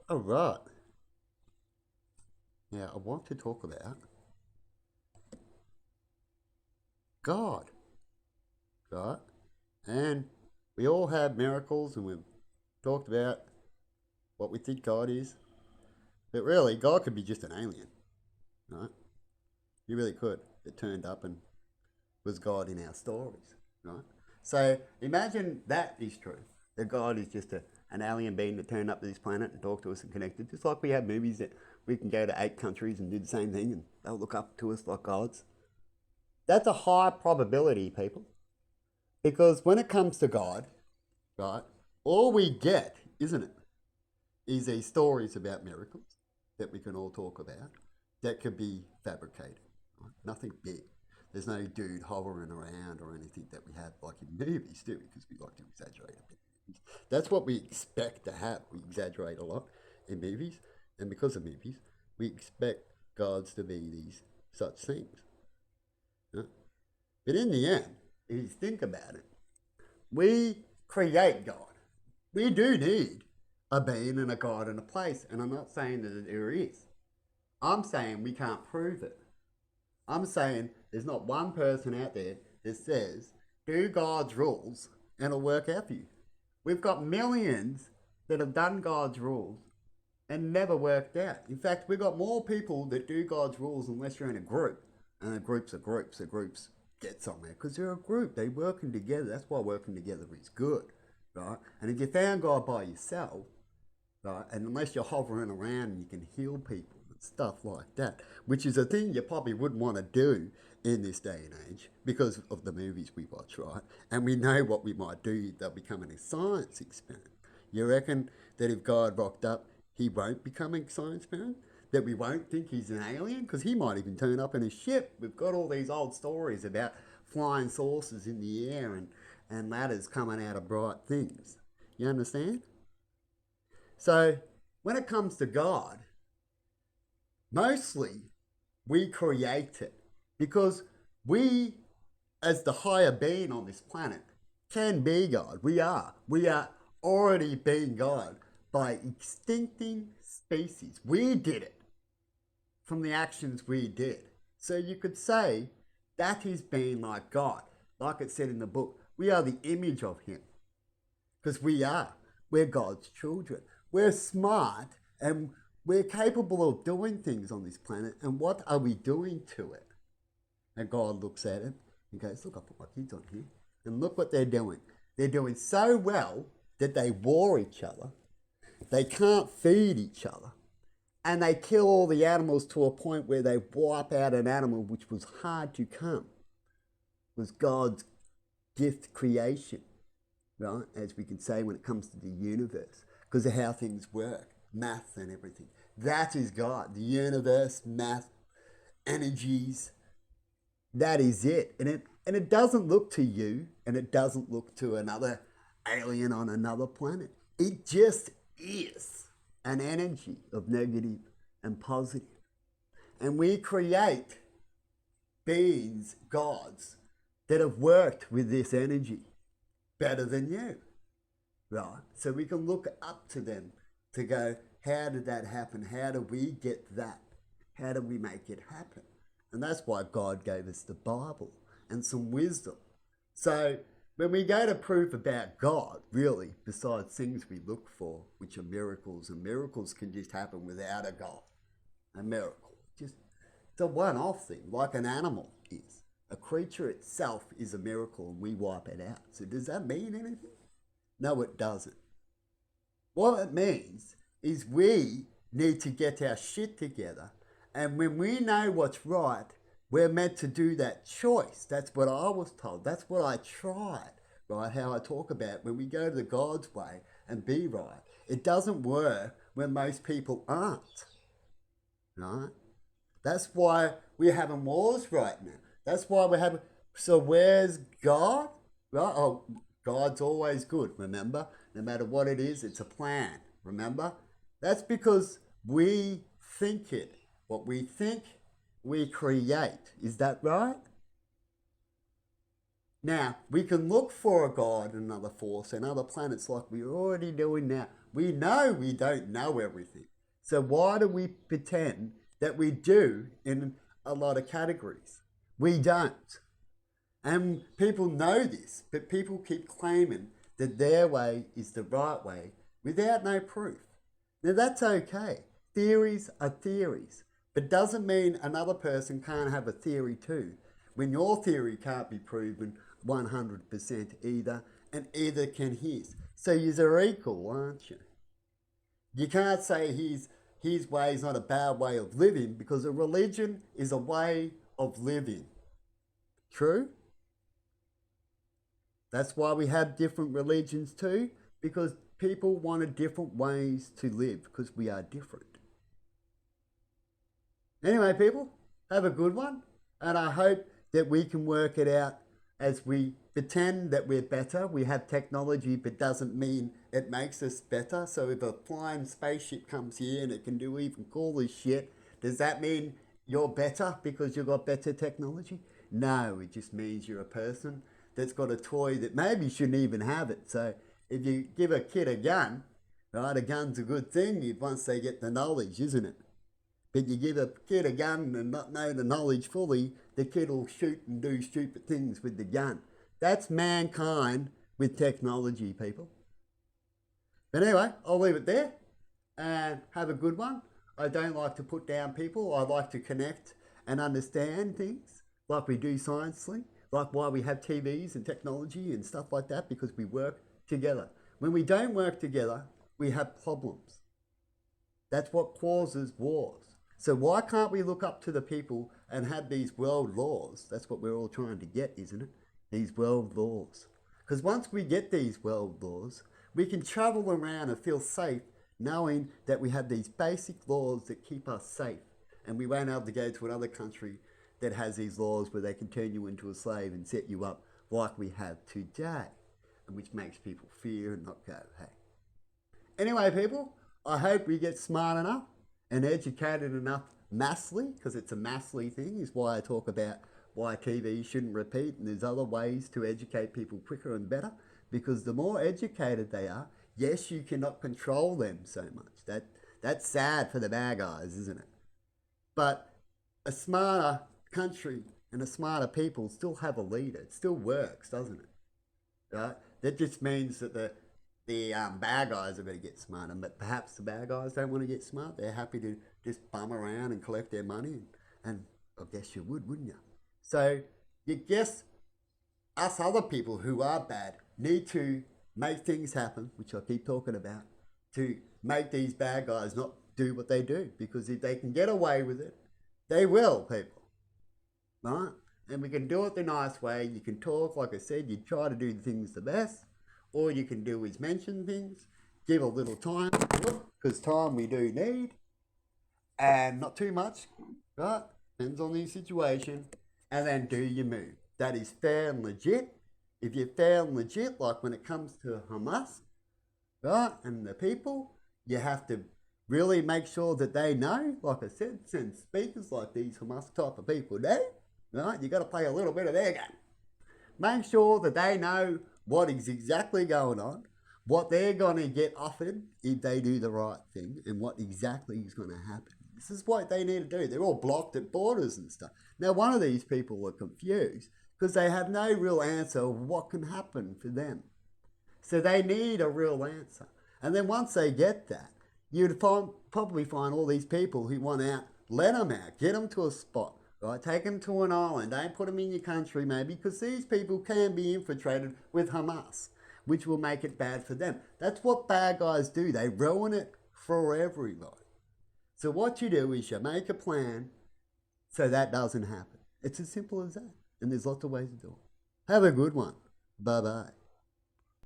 All right. Now, I want to talk about God, right? And we all have miracles and we've talked about what we think God is. But really, God could be just an alien, right? He really could. It turned up and was God in our stories, right? So imagine that is true. That God is just an alien being that turned up to this planet and talked to us and connected. Just like we have movies that we can go to 8 countries and do the same thing and they'll look up to us like gods. That's a high probability, people. Because when it comes to God, right, all we get, isn't it, is these stories about miracles that we can all talk about that could be fabricated. Right? Nothing big. There's no dude hovering around or anything that we have like in movies, do we? Because we like to exaggerate a bit. That's what we expect to have. We exaggerate a lot in movies, and because of movies, we expect gods to be these such things. Right? But in the end, if you think about it, we create God. We do need a being and a God and a place, and I'm not saying that there is. I'm saying we can't prove it. I'm saying there's not one person out there that says, do God's rules and it'll work out for you. We've got millions that have done God's rules and never worked out. In fact, we've got more people that do God's rules unless you're in a group. And a group's a group, so groups get somewhere because they're a group. They're working together. That's why working together is good, right? And if you found God by yourself, right, and unless you're hovering around and you can heal people and stuff like that, which is a thing you probably wouldn't want to do in this day and age because of the movies we watch, right? And we know what we might do, they'll become a science experiment. You reckon that if God rocked up, he won't become a science experiment? That we won't think he's an alien? Because he might even turn up in a ship. We've got all these old stories about flying saucers in the air and ladders coming out of bright things. You understand? So when it comes to God, mostly we create it because we, as the higher being on this planet, can be God. We are. We are already being God by extincting species. We did it from the actions we did. So you could say that is being like God. Like it said in the book, we are the image of Him because we are. We're God's children. We're smart and we're capable of doing things on this planet. And what are we doing to it? And God looks at it and goes, look, I put my kids on here. And look what they're doing. They're doing so well that they war each other. They can't feed each other. And they kill all the animals to a point where they wipe out an animal which was hard to come. It was God's gift creation, right? As we can say when it comes to the universe, because of how things work, math and everything. That is God, the universe, math, energies. That is it. And it doesn't look to you and it doesn't look to another alien on another planet. It just is an energy of negative and positive. And we create beings, gods, that have worked with this energy better than you, right? So we can look up to them to go, how did that happen? How do we get that? How do we make it happen? And that's why God gave us the Bible and some wisdom. So when we go to proof about God, really, besides things we look for, which are miracles, and miracles can just happen without a God, a miracle. Just it's a one-off thing, like an animal is. A creature itself is a miracle and we wipe it out. So does that mean anything? No, it doesn't. What it means is we need to get our shit together. And when we know what's right, we're meant to do that choice. That's what I was told. That's what I tried, right? How I talk about when we go to the God's way and be right. It doesn't work when most people aren't, right? That's why we're having wars right now. That's why we're having. So where's God? Right? Oh, God's always good. Remember, no matter what it is, it's a plan. Remember, that's because we think it. What we think, we create. Is that right? Now, we can look for a God and another force and other planets like we're already doing now. We know we don't know everything. So why do we pretend that we do in a lot of categories? We don't. And people know this, but people keep claiming that their way is the right way without no proof. Now that's okay. Theories are theories, but doesn't mean another person can't have a theory too. When your theory can't be proven 100% either, and either can his. So you're equal, aren't you? You can't say his way is not a bad way of living because a religion is a way of living. True? That's why we have different religions too, because people wanted different ways to live because we are different. Anyway, people, have a good one, and I hope that we can work it out as we pretend that we're better. We have technology, but doesn't mean it makes us better. So if a flying spaceship comes here and it can do even cooler shit, does that mean you're better because you've got better technology? No, it just means you're a person that's got a toy that maybe shouldn't even have it. So if you give a kid a gun, right, a gun's a good thing once they get the knowledge, isn't it? But you give a kid a gun and not know the knowledge fully, the kid will shoot and do stupid things with the gun. That's mankind with technology, people. But anyway, I'll leave it there and have a good one. I don't like to put down people. I like to connect and understand things like we do sciencely, like why we have TVs and technology and stuff like that, because we work together. When we don't work together, we have problems. That's what causes wars. So why can't we look up to the people and have these world laws? That's what we're all trying to get, isn't it? These world laws. Because once we get these world laws, we can travel around and feel safe knowing that we have these basic laws that keep us safe. And we won't be able to go to another country that has these laws where they can turn you into a slave and set you up like we have today. And which makes people fear and not go, hey. Anyway, people, I hope we get smart enough and educated enough massively, because it's a massively thing, is why I talk about why TV shouldn't repeat, and there's other ways to educate people quicker and better, because the more educated they are, yes, you cannot control them so much. That's sad for the bad guys, isn't it? But a smarter country and a smarter people still have a leader. It still works, doesn't it? Right? That just means that the bad guys are going to get smarter, but perhaps the bad guys don't want to get smart. They're happy to just bum around and collect their money, and I guess you would, wouldn't you? So you guess us other people who are bad need to make things happen, which I keep talking about, to make these bad guys not do what they do, because if they can get away with it, they will, people. Right? And we can do it the nice way. You can talk, like I said, you try to do things the best. All you can do is mention things, give a little time, because time we do need, and not too much, right? Depends on the situation, and then do your move. That is fair and legit. If you're fair and legit, like when it comes to Hamas, right, and the people, you have to really make sure that they know, like I said, send speakers like these Hamas type of people do, right? You got to play a little bit of their game. Make sure that they know what is exactly going on, what they're going to get offered if they do the right thing, and what exactly is going to happen. This is what they need to do. They're all blocked at borders and stuff. Now, one of these people are confused because they have no real answer of what can happen for them. So they need a real answer. And then once they get that, you'd probably find all these people who want out, let them out, get them to a spot. Right, take them to an island. Don't put them in your country, maybe, because these people can be infiltrated with Hamas, which will make it bad for them. That's what bad guys do. They ruin it for everybody. So what you do is you make a plan so that doesn't happen. It's as simple as that. And there's lots of ways to do it. Have a good one. Bye-bye.